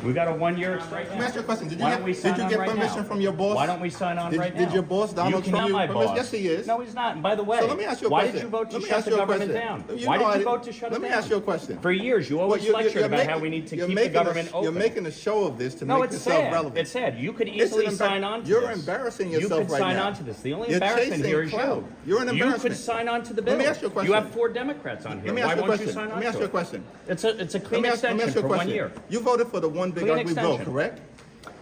We got a 1 year right Let me ask you a question. Did you Why don't we get, sign did you on get right permission now? from your boss? Why don't we sign on right now? Did your boss, Donald You Trump, cannot give my you permission? boss. Yes, he is. No, he's not. And by the way, So let me ask you a why question. did you vote to Let me shut ask the you a government question. down? You Why know did I you vote to didn't- shut it let down? me ask you a question. For years, you always lectured about how we need to keep the government open. You're making a show of this to No, make it's yourself sad. relevant. It's sad. You could easily sign on to You're this. embarrassing You yourself could right sign now. on to this. The only You're embarrassment chasing here is clout. you. You're an You embarrassment. could sign on to the bill. Let me ask you a question. You have 4 Democrats on here. Let me Why ask you a won't you question. sign on Let me ask to you a it? question. It's a Let clean me ask extension you a for 1 question. year. You voted for the one big Clean ugly bill, extension. correct?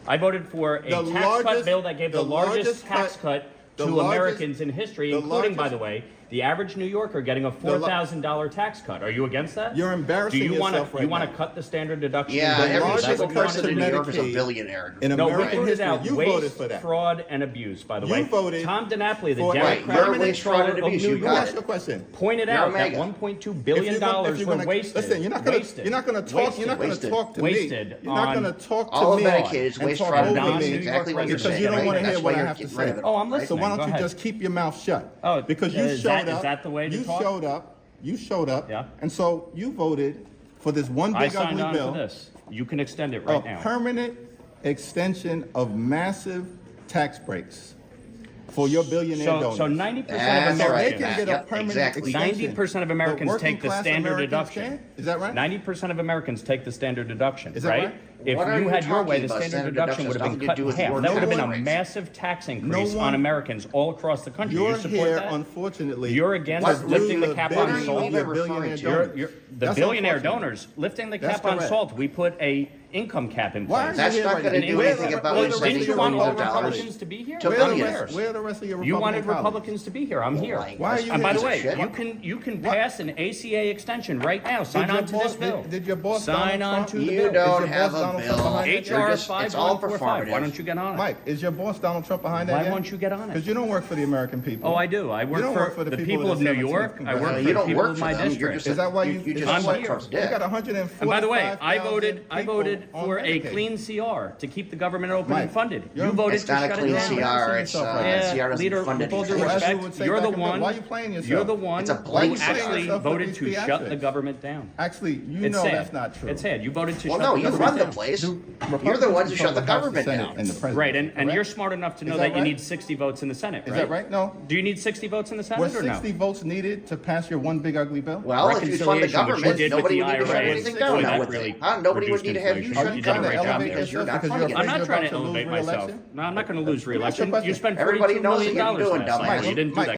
I voted for a The tax cut largest- bill that gave the largest tax cut the to largest- Americans in history, the including, by largest- the way, the average New Yorker getting a $4,000 tax cut. Are you against that? You're embarrassing Do you yourself wanna, right You want now. to cut the standard deduction? Yeah, The every largest single cut person to in New York is a Medicaid billionaire. in No, we American voted history. out You waste, voted for that. fraud, and abuse, by the way. You voted Tom DiNapoli, the for- Right, Democratic you're waste, fraud, and Comptroller of abuse. New You Let me got York, ask you a question. pointed You're out that mega. $1.2 If billion you're gonna- were wasted. Listen, you're not gonna Wasted. talk. You're not gonna Wasted. talk to Wasted me. You're not on gonna talk to All of me. Medicaid is and waste, talk fraud, and over non- abuse. me Exactly what you're because saying. you don't right? want to hear That's what why I you're have to getting rid of say. it. Oh, I'm right? listening. So why Go don't you ahead. just keep your mouth shut? Oh, because you is that- showed up. is that the way to you talk? showed up. You showed up. Yeah. And so you voted for this one I big signed ugly on bill. for this. You can extend it A right now. permanent extension of massive tax breaks for your billionaire donors. So 90% of That's So they right, Americans, can get a Yep, permanent exactly. extension. 90% of Americans working take the class standard Americans deduction. can? Is that right? 90% of Americans take the standard deduction, Is that right? If What are you you had your way, talking the about? standard Standard deduction would deduction have been has cut nothing to do in with half. your That would have been a rates. massive tax increase No on one- Americans all across the country. You're You support here, that? unfortunately. You're against to lifting the rule cap the on bidding salt? of your You're- billionaire you're- donors. The That's billionaire unfortunate. donors lifting the That's cap on correct. salt. We put a income cap in Why place. are That's you here not right gonna now? do Where anything the- about where you the sending Didn't rest you of want your all $1 Republicans to be here? to Where the billionaires. rest- where the rest of your You wanted Republican colleagues? Republicans to be here. I'm here. my Why are you And by here? the way, Shit. you can pass an ACA extension right now. Sign Did your on to this boss- bill. Did your boss Sign Donald on Trump- to the You bill. Is your don't boss have a Donald Trump bill. behind it? HR It's all 5145. Why performative. don't you get on it? Mike, is your boss Donald Trump behind that? Why yet? won't you get on it? Because you don't work for the American people. Oh, I do. I work, don't work for the the people of the New 17th York. I work Congress. for You the don't people work of for my them. You're district. just Is that why you just I'm support here. Trump's You got dick. 145,000 And by the way, I people voted on for a Medicaid. clean CR to keep the government open Mike, and funded. you're- You voted It's to not a shut clean it down. CR. It's Yeah, CR doesn't leader, fund with all due anything. Well, as you respect, would say you're back the in the- one. why are you playing yourself? You're the one It's a who blank slate. actually Yourself with voted these to shut the theatrics. government down. Actually, you It's know sad. that's not true. It's sad. You voted to Well, shut no, the you government run the down. place. You're the Republicans ones who shut the control House, government Senate, down. and the president. Right, and correct? you're smart enough to know Is that that you right? need 60 votes in the Senate, Is right? that right? No. Do you need 60 votes in the Senate Were or no? 60 votes needed to pass your one big ugly bill? Well, if you fund the Reconciliation, which you government, did with nobody the would need to shut IRA, anything boy, down now, that would really they? Huh? Nobody would reduced need to have you inflation. shut Are it you did a trying down great to job elevate there. because you're yourself not because funding you're I'm it. not trying to about elevate lose myself. re-election? No, I'm not going to lose Let me ask you a re-election. You question. spent Everybody $42 knows that million you're doing last night. dumbass. You didn't do Mike, that